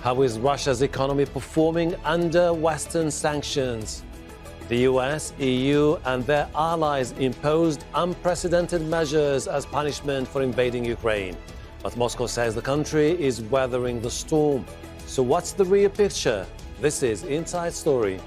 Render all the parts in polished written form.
How is Russia's economy performing under Western sanctions? The US, EU and their allies imposed unprecedented measures as punishment for invading Ukraine. But Moscow says the country is weathering the storm. So what's the real picture? This is Inside Story.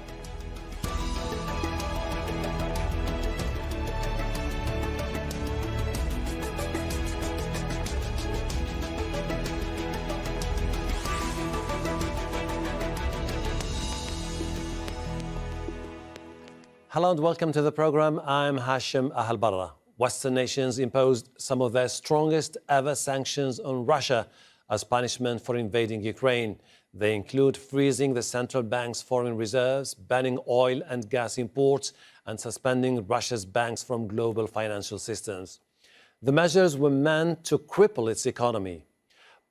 Hello and welcome to the program. I'm Hashim Ahalbarra. Western nations imposed some of their strongest ever sanctions on Russia as punishment for invading Ukraine. They include freezing the central bank's foreign reserves, banning oil and gas imports, and suspending Russia's banks from global financial systems. The measures were meant to cripple its economy.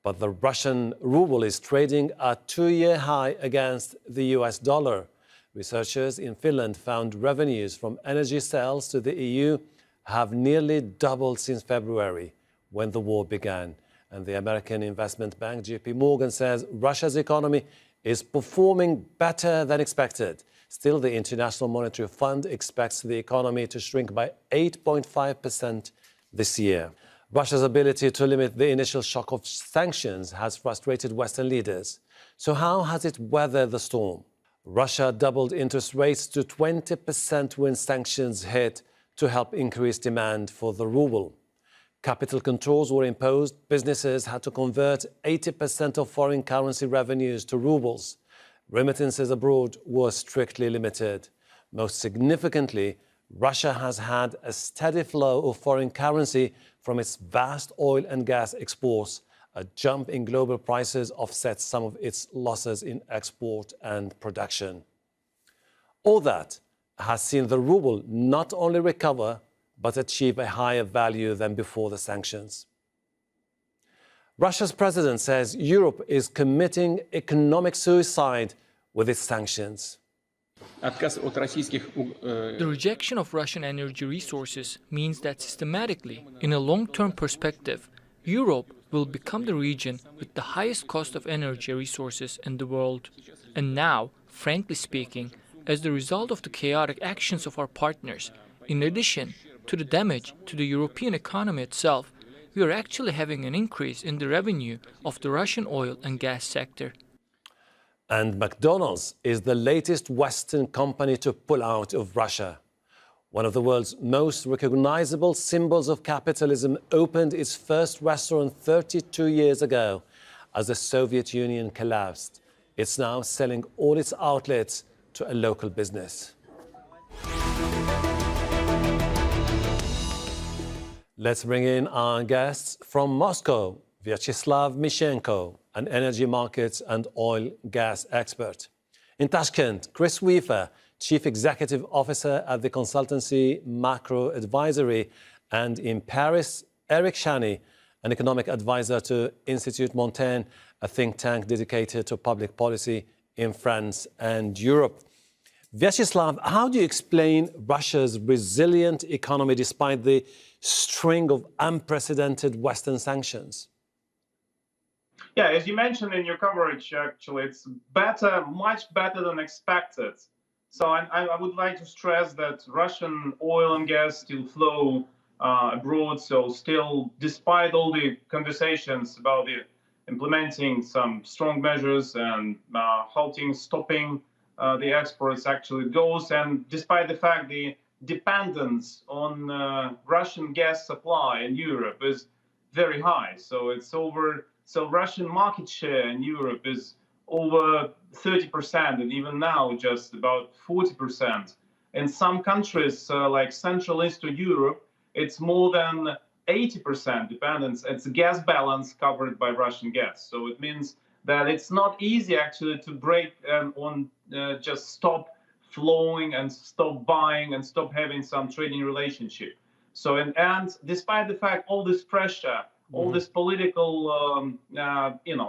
But the Russian ruble is trading at a two-year high against the US dollar. Researchers in Finland found revenues from energy sales to the EU have nearly doubled since February, when the war began. And the American investment bank JP Morgan says Russia's economy is performing better than expected. Still, the International Monetary Fund expects the economy to shrink by 8.5% this year. Russia's ability to limit the initial shock of sanctions has frustrated Western leaders. So how has it weathered the storm? Russia doubled interest rates to 20% when sanctions hit to help increase demand for the ruble. Capital controls were imposed. Businesses had to convert 80% of foreign currency revenues to rubles. Remittances abroad were strictly limited. Most significantly, Russia has had a steady flow of foreign currency from its vast oil and gas exports. A jump in global prices offsets some of its losses in export and production. All that has seen the ruble not only recover, but achieve a higher value than before the sanctions. Russia's president says Europe is committing economic suicide with its sanctions. The rejection of Russian energy resources means that systematically, in a long-term perspective, Europe will become the region with the highest cost of energy resources in the world. And now, frankly speaking, as the result of the chaotic actions of our partners, in addition to the damage to the European economy itself, we are actually having an increase in the revenue of the Russian oil and gas sector. And McDonald's is the latest Western company to pull out of Russia. One of the world's most recognizable symbols of capitalism opened its first restaurant 32 years ago as the Soviet Union collapsed. It's now selling all its outlets to a local business. Let's bring in our guests from Moscow, Vyacheslav Mishenko, an energy markets and oil gas expert. In Tashkent, Chris Weaver, Chief Executive Officer at the consultancy Macro Advisory, and in Paris, Eric Chani, an economic advisor to Institut Montaigne, a think tank dedicated to public policy in France and Europe. Vyacheslav, how do you explain Russia's resilient economy despite the string of unprecedented Western sanctions? Yeah, as you mentioned in your coverage, actually, it's better, much better than expected. So I would like to stress that Russian oil and gas still flow abroad. So still, despite all the conversations about implementing some strong measures and stopping the exports actually goes. And despite the fact the dependence on Russian gas supply in Europe is very high. So Russian market share in Europe is over 30%, and even now just about 40%. In some countries like Central Eastern Europe, it's more than 80% dependence. It's a gas balance covered by Russian gas. So it means that it's not easy actually to break just stop flowing and stop buying and stop having some trading relationship. So and despite the fact all this pressure, all this political,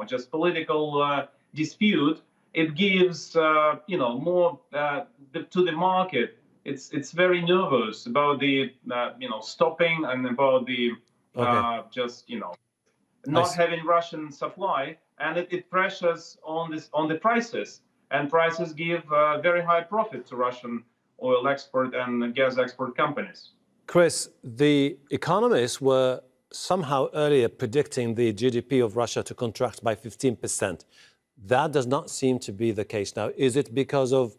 just political dispute, it gives more to the market. It's very nervous about the stopping and about the not having Russian supply. and it pressures on the prices, and prices give very high profit to Russian oil export and gas export companies. Chris, the economists were somehow earlier predicting the GDP of Russia to contract by 15%. That does not seem to be the case now. Is it because of,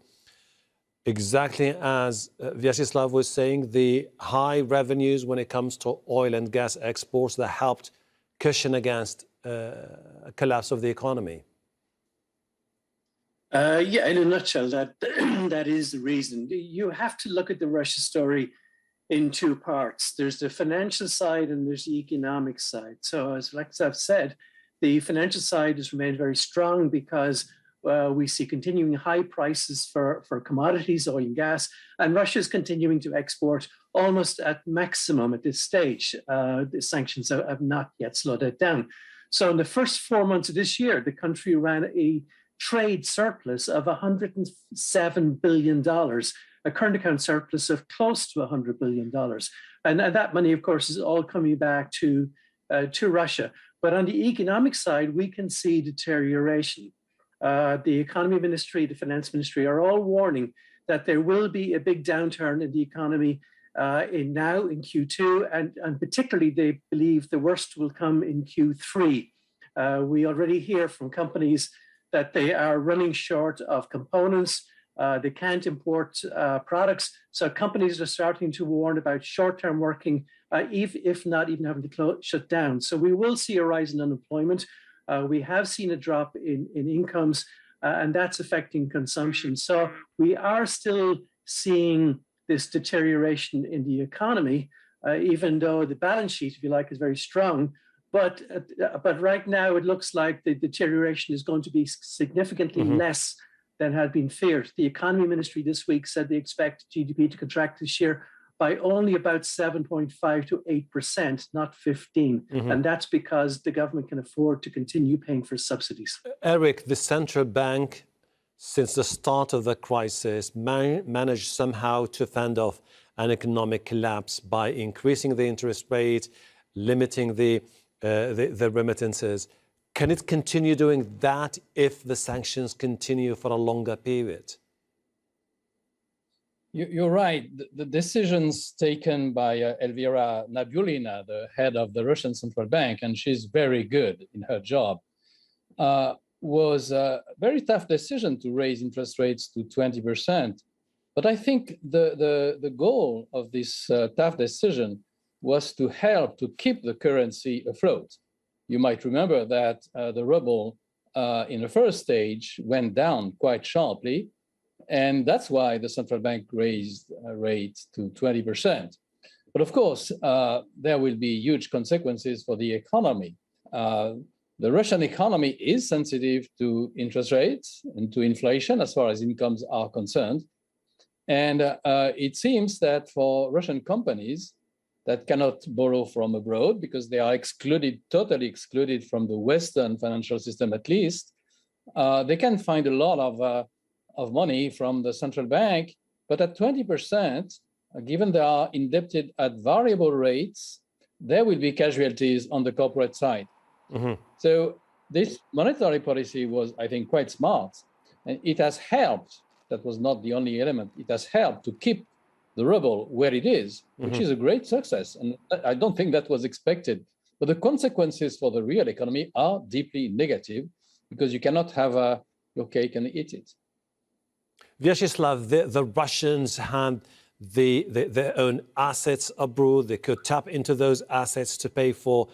exactly as Vyacheslav was saying, the high revenues when it comes to oil and gas exports that helped cushion against a collapse of the economy? Yeah, in a nutshell, that that is the reason. You have to look at the Russia story in two parts. There's the financial side and there's the economic side. So as Vyacheslav said, the financial side has remained very strong because we see continuing high prices for commodities, oil and gas, and Russia is continuing to export almost at maximum at this stage. The sanctions have not yet slowed it down. So in the first 4 months of this year, the country ran a trade surplus of $107 billion, a current account surplus of close to $100 billion. And that money, of course, is all coming back to Russia. But on the economic side, we can see deterioration. The economy ministry, the finance ministry are all warning that there will be a big downturn in the economy in Q2, and particularly they believe the worst will come in Q3. We already hear from companies that they are running short of components. They can't import products. So companies are starting to warn about short-term working, if not even having to shut down. So we will see a rise in unemployment. We have seen a drop in incomes, and that's affecting consumption. So we are still seeing this deterioration in the economy, even though the balance sheet, if you like, is very strong. But right now, it looks like the deterioration is going to be significantly less than had been feared. The economy ministry this week said they expect GDP to contract this year by only about 7.5 to 8%, not 15. And that's because the government can afford to continue paying for subsidies. Eric, the central bank, since the start of the crisis, managed somehow to fend off an economic collapse by increasing the interest rate, limiting the remittances. Can it continue doing that if the sanctions continue for a longer period? You're right. The decisions taken by Elvira Nabiullina, the head of the Russian Central Bank, and she's very good in her job, was a very tough decision to raise interest rates to 20%. But I think the goal of this tough decision was to help to keep the currency afloat. You might remember that the ruble in the first stage went down quite sharply, and that's why the central bank raised rates to 20%. But of course, there will be huge consequences for the economy. The Russian economy is sensitive to interest rates and to inflation as far as incomes are concerned. And it seems that for Russian companies that cannot borrow from abroad because they are excluded, totally excluded from the Western financial system at least, they can find a lot of money from the central bank. But at 20%, given they are indebted at variable rates, there will be casualties on the corporate side. So this monetary policy was, I think, quite smart. And it has helped, that was not the only element, it has helped to keep the ruble where it is, which is a great success. And I don't think that was expected. But the consequences for the real economy are deeply negative because you cannot have your cake and eat it. Vyacheslav, the Russians had their own assets abroad. They could tap into those assets to pay for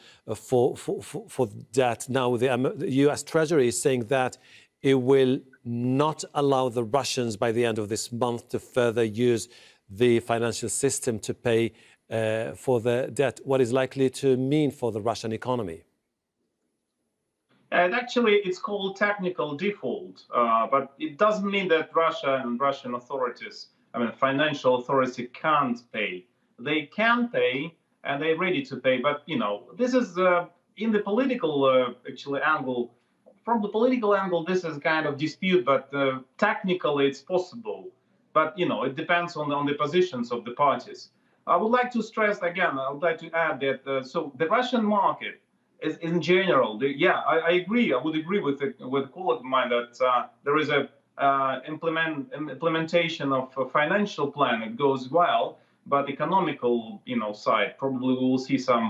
debt. Now the U.S. Treasury is saying that it will not allow the Russians by the end of this month to further use the financial system to pay for the debt. What is likely to mean for the Russian economy? And actually, it's called technical default, but it doesn't mean that Russia and Russian authorities, financial authority can't pay. They can pay, and they're ready to pay. But this is in the political angle. From the political angle, this is kind of dispute, but technically it's possible. But it depends on the positions of the parties. I would like to stress again. I would like to add that so the Russian market is in general, I agree. I would agree with with colleague of mine that there is a implementation of a financial plan. It goes well, but economical, side, probably we will see some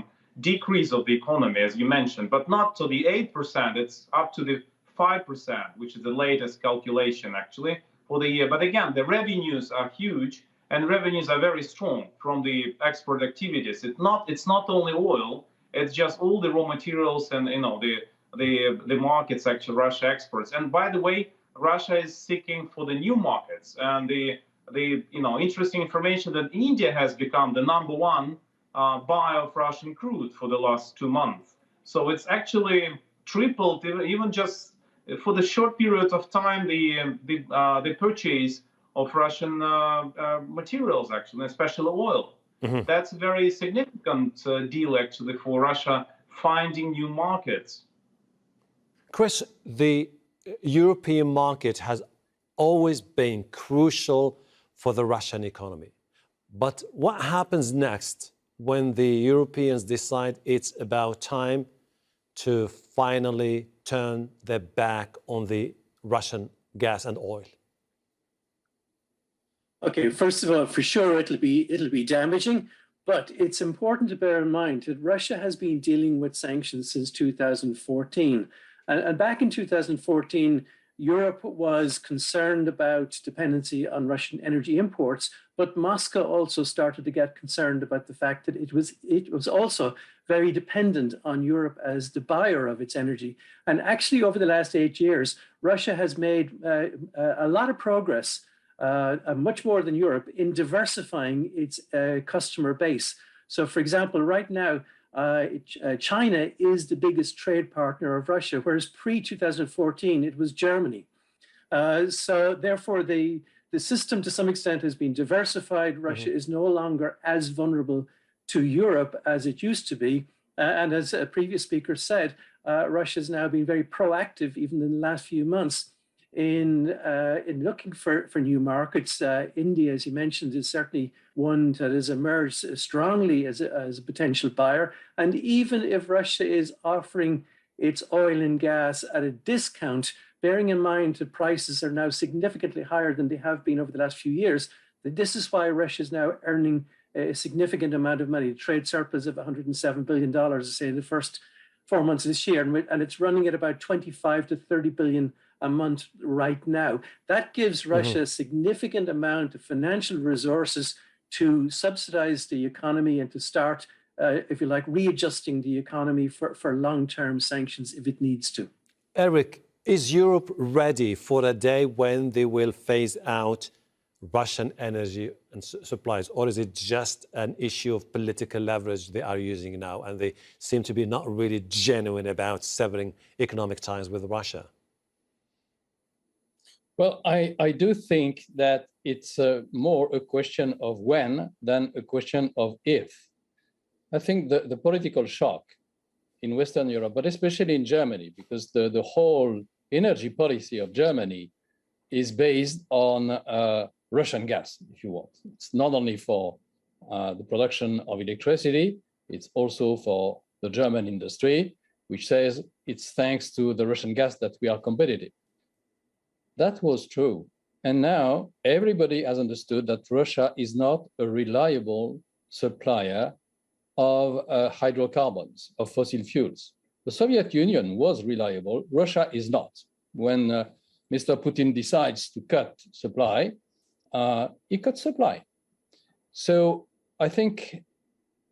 decrease of the economy, as you mentioned, but not to the 8%. It's up to the 5%, which is the latest calculation actually for the year. But again, the revenues are huge, and revenues are very strong from the export activities. It's not only oil; it's just all the raw materials and the markets actually Russia exports. And by the way, Russia is seeking for the new markets. And the interesting information that India has become the #1 buyer of Russian crude for the last 2 months. So it's actually tripled, even just for the short period of time, the purchase of Russian materials, actually, especially oil. That's a very significant deal, actually, for Russia finding new markets. Chris, the European market has always been crucial for the Russian economy. But what happens next when the Europeans decide it's about time to finally turn their back on the Russian gas and oil? Okay, first of all, for sure it'll be damaging, but it's important to bear in mind that Russia has been dealing with sanctions since 2014. And back in 2014, Europe was concerned about dependency on Russian energy imports, but Moscow also started to get concerned about the fact that it was also very dependent on Europe as the buyer of its energy. And actually, over the last 8 years, Russia has made a lot of progress, much more than Europe, in diversifying its customer base. So, for example, right now, China is the biggest trade partner of Russia, whereas pre-2014, it was Germany. So therefore, the system to some extent has been diversified. Russia is no longer as vulnerable to Europe as it used to be. And as a previous speaker said, Russia has now been very proactive, even in the last few months, in looking for new markets. India, as you mentioned, is certainly one that has emerged strongly as a potential buyer. And even if Russia is offering its oil and gas at a discount, bearing in mind that prices are now significantly higher than they have been over the last few years, that this is why Russia is now earning a significant amount of money, a trade surplus of $107 billion, say, in the first 4 months of this year, and it's running at about 25 to 30 billion a month right now. That gives Russia a significant amount of financial resources to subsidize the economy and to start, if you like, readjusting the economy for long-term sanctions if it needs to. Eric, is Europe ready for a day when they will phase out Russian energy and supplies, or is it just an issue of political leverage they are using now, and they seem to be not really genuine about severing economic ties with Russia? Well, I do think that it's more a question of when than a question of if. I think the political shock in Western Europe, but especially in Germany, because the whole energy policy of Germany is based on Russian gas, if you want. It's not only for the production of electricity, it's also for the German industry, which says it's thanks to the Russian gas that we are competitive. That was true. And now everybody has understood that Russia is not a reliable supplier of hydrocarbons, of fossil fuels. The Soviet Union was reliable. Russia is not. When Mr. Putin decides to cut supply, he cuts supply. So I think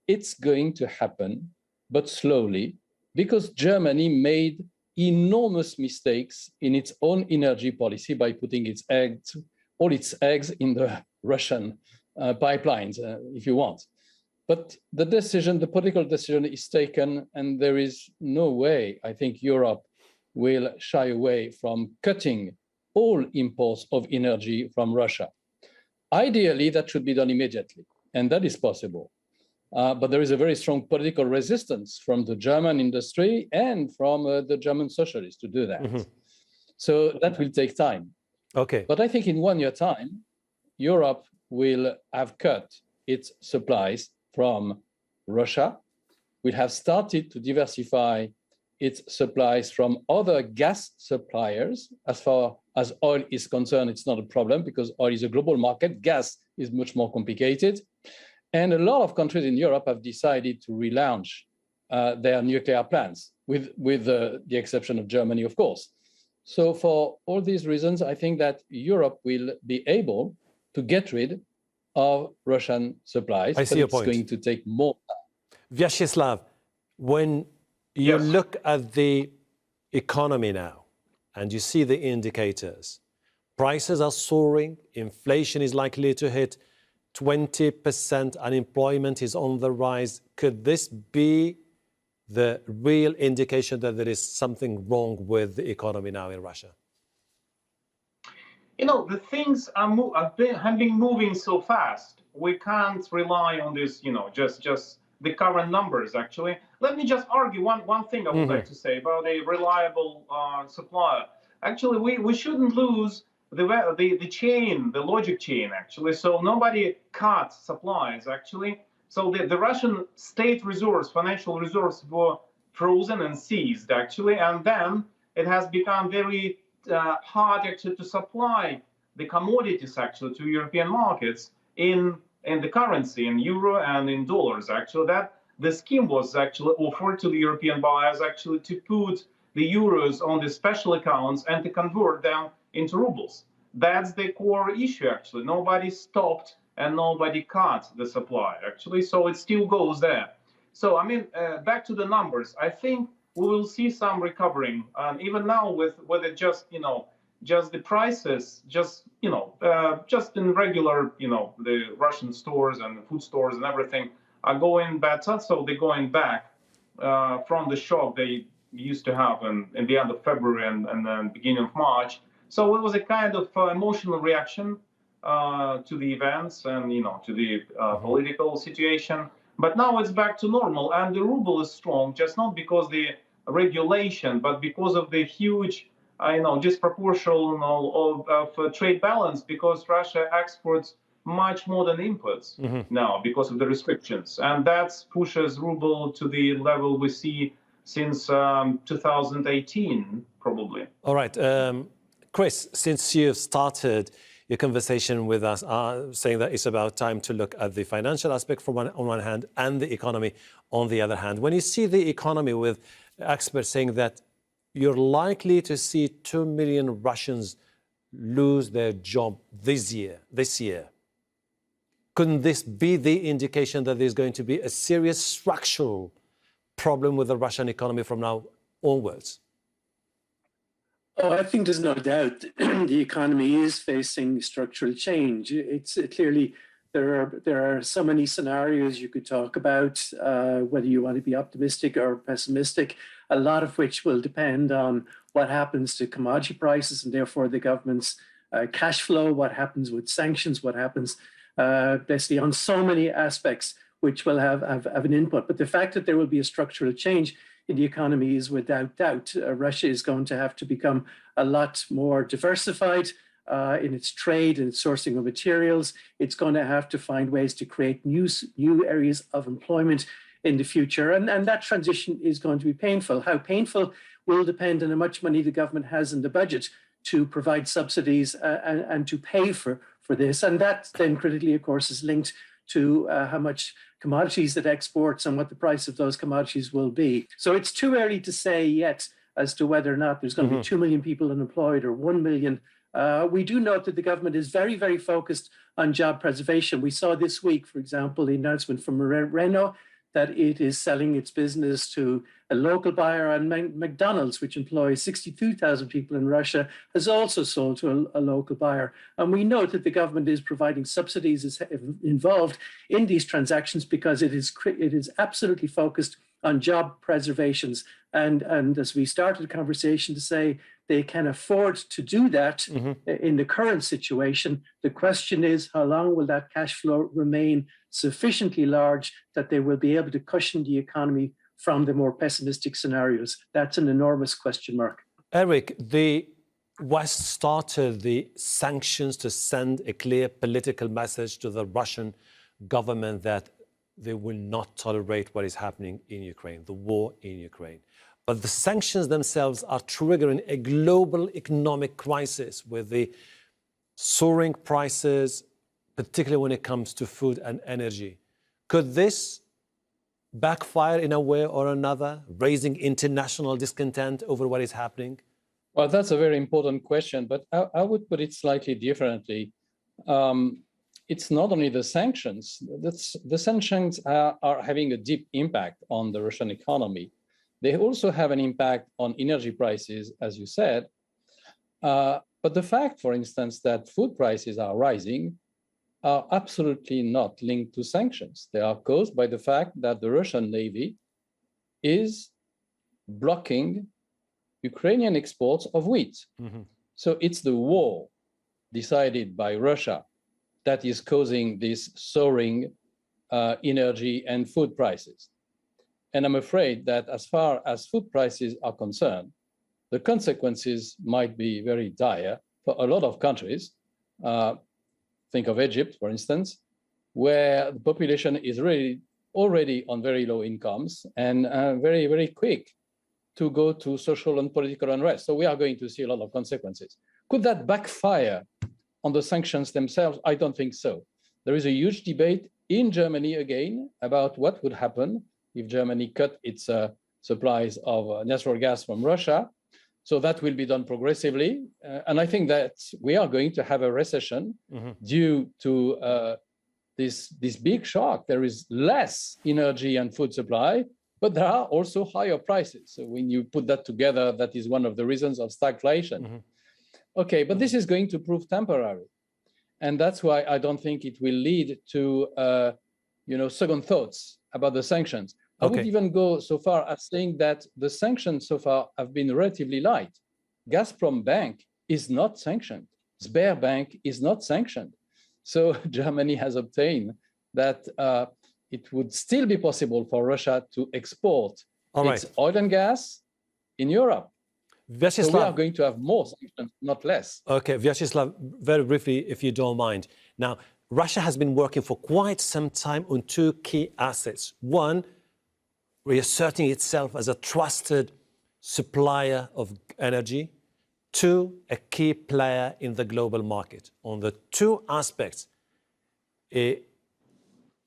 it's going to happen, but slowly, because Germany made enormous mistakes in its own energy policy by putting all its eggs in the Russian pipelines, if you want. But the political decision is taken, and there is no way, I think, Europe will shy away from cutting all imports of energy from Russia. Ideally, that should be done immediately, and that is possible. But there is a very strong political resistance from the German industry and from the German socialists to do that. So that will take time. Okay. But I think in 1 year time, Europe will have cut its supplies from Russia. will have started to diversify its supplies from other gas suppliers. As far as oil is concerned, it's not a problem because oil is a global market. Gas is much more complicated. And a lot of countries in Europe have decided to relaunch their nuclear plants, with the exception of Germany, of course. So for all these reasons, I think that Europe will be able to get rid of Russian supplies. I see your point. It's going to take more time. Vyacheslav, when you Yes. look at the economy now and you see the indicators, prices are soaring, inflation is likely to hit 20%, unemployment is on the rise. Could this be the real indication that there is something wrong with the economy now in Russia? You know, the things have been moving so fast. We can't rely on this, just the current numbers, actually. Let me just argue one thing I would like to say about a reliable supplier. Actually, we shouldn't lose the chain, the logic chain, actually. So nobody cut supplies, actually. So the Russian state resource, financial resources were frozen and seized, actually. And then it has become very hard actually to supply the commodities actually to European markets in the currency, in euro and in dollars, actually. That the scheme was actually offered to the European buyers actually to put the euros on the special accounts and to convert them into rubles. That's the core issue, actually. Nobody stopped and nobody cut the supply, actually. So it still goes there. So, I mean, back to the numbers, I think we will see some recovering. Even now with it just, just the prices, just in regular, the Russian stores and food stores and everything are going better. So they're going back from the shock they used to have in the end of February and then beginning of March. So it was a kind of emotional reaction to the events and, to the political situation. But now it's back to normal, and the ruble is strong, just not because the regulation, but because of the huge, disproportional of trade balance, because Russia exports much more than imports now because of the restrictions. And that pushes ruble to the level we see since 2018, probably. All right. Chris, since you've started your conversation with us, saying that it's about time to look at the financial aspect on one hand and the economy on the other hand. When you see the economy with experts saying that you're likely to see 2 million Russians lose their job this year, couldn't this be the indication that there's going to be a serious structural problem with the Russian economy from now onwards? Oh, I think there's no doubt the economy is facing structural change. It's clearly there are so many scenarios you could talk about, whether you want to be optimistic or pessimistic, a lot of which will depend on what happens to commodity prices and therefore the government's cash flow, what happens with sanctions, what happens basically on so many aspects which will have an input. But the fact that there will be a structural change in the economy is without doubt. Russia is going to have to become a lot more diversified in its trade and its sourcing of materials. It's going to have to find ways to create new areas of employment in the future. And that transition is going to be painful. How painful will depend on how much money the government has in the budget to provide subsidies and to pay for this. And that then critically, of course, is linked to how much commodities it exports and what the price of those commodities will be. So it's too early to say yet as to whether or not there's going to be 2 million people unemployed or 1 million. We do note that the government is very, very focused on job preservation. We saw this week, for example, the announcement from Renault that it is selling its business to a local buyer, and McDonald's, which employs 62,000 people in Russia, has also sold to a local buyer. And we note that the government is providing subsidies involved in these transactions because it is absolutely focused on job preservations. And as we started the conversation to say, they can afford to do that in the current situation. The question is, how long will that cash flow remain sufficiently large that they will be able to cushion the economy from the more pessimistic scenarios? That's an enormous question mark. Eric, the West started the sanctions to send a clear political message to the Russian government that they will not tolerate what is happening in Ukraine, the war in Ukraine. But the sanctions themselves are triggering a global economic crisis with the soaring prices, particularly when it comes to food and energy. Could this backfire in a way or another, raising international discontent over what is happening? Well, that's a very important question, but I would put it slightly differently. It's not only the sanctions. The sanctions are having a deep impact on the Russian economy. They also have an impact on energy prices, as you said. But the fact, for instance, that food prices are rising are absolutely not linked to sanctions. They are caused by the fact that the Russian Navy is blocking Ukrainian exports of wheat. Mm-hmm. So it's the war decided by Russia that is causing this soaring energy and food prices. And I'm afraid that as far as food prices are concerned, the consequences might be very dire for a lot of countries. Think of Egypt, for instance, where the population is really already on very low incomes and very, very quick to go to social and political unrest. So we are going to see a lot of consequences. Could that backfire on the sanctions themselves? I don't think so. There is a huge debate in Germany again about what would happen if Germany cut its supplies of natural gas from Russia. So that will be done progressively. And I think that we are going to have a recession due to this big shock. There is less energy and food supply, but there are also higher prices. So when you put that together, that is one of the reasons of stagflation. Okay, but this is going to prove temporary. And that's why I don't think it will lead to second thoughts about the sanctions. I would even go so far as saying that the sanctions so far have been relatively light. Gazprom Bank is not sanctioned. Sberbank is not sanctioned. So Germany has obtained that it would still be possible for Russia to export its oil and gas in Europe. Vyacheslav, so we are going to have more sanctions, not less. Okay, Vyacheslav, very briefly, if you don't mind. Now, Russia has been working for quite some time on two key assets. One, reasserting itself as a trusted supplier of energy. Two, a key player in the global market. On the two aspects, it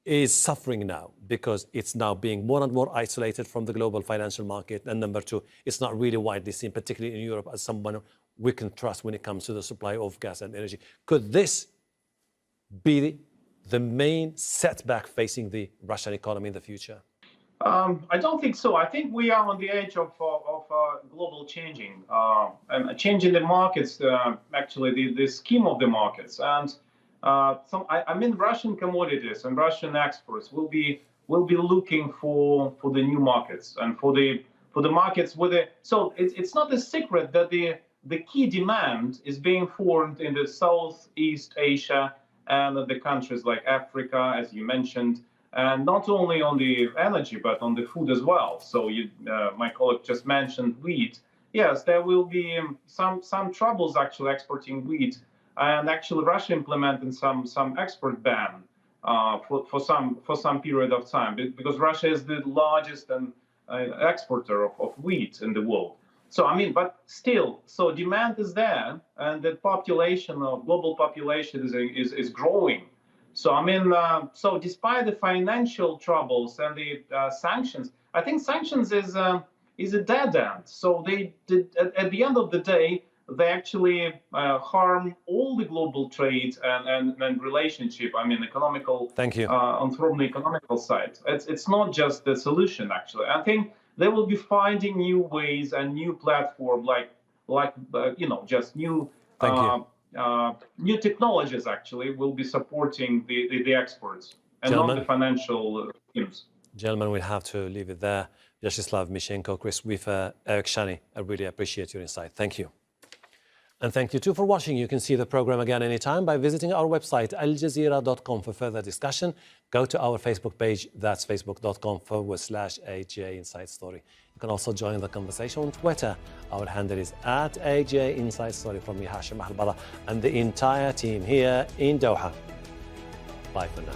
is suffering now because it's now being more and more isolated from the global financial market. And number two, it's not really widely seen, particularly in Europe, as someone we can trust when it comes to the supply of gas and energy. Could this be the main setback facing the Russian economy in the future? I don't think so. I think we are on the edge of global changing and changing the markets. Actually, the scheme of the markets, and I mean, Russian commodities and Russian exports will be looking for the new markets and for the markets with it. So it's not a secret that the key demand is being formed in the Southeast Asia and the countries like Africa, as you mentioned. And not only on the energy, but on the food as well. So my colleague just mentioned wheat. Yes, there will be some troubles actually exporting wheat, and actually Russia implementing some export ban for some period of time, because Russia is the largest exporter of wheat in the world. So I mean, but still, so demand is there, and the global population is growing. So I mean, so despite the financial troubles and the sanctions, I think sanctions is a dead end. So at the end of the day, they actually harm all the global trade and relationship. I mean, economical. Thank you. From the economical side, it's not just the solution. Actually, I think they will be finding new ways and new platform, like just new. Thank you. New technologies actually will be supporting the exports and not the financial schemes. Gentlemen, we'll have to leave it there. Vyacheslav Mishenko, Chris Wiefer, Eric Shani, I really appreciate your insight. Thank you. And thank you too for watching. You can see the program again anytime by visiting our website, aljazeera.com, for further discussion. Go to our Facebook page, that's facebook.com/AJ Inside Story. You can also join the conversation on Twitter. Our handle is @AJ Inside Story. From me, Hashim Ahalbara, and the entire team here in Doha. Bye for now.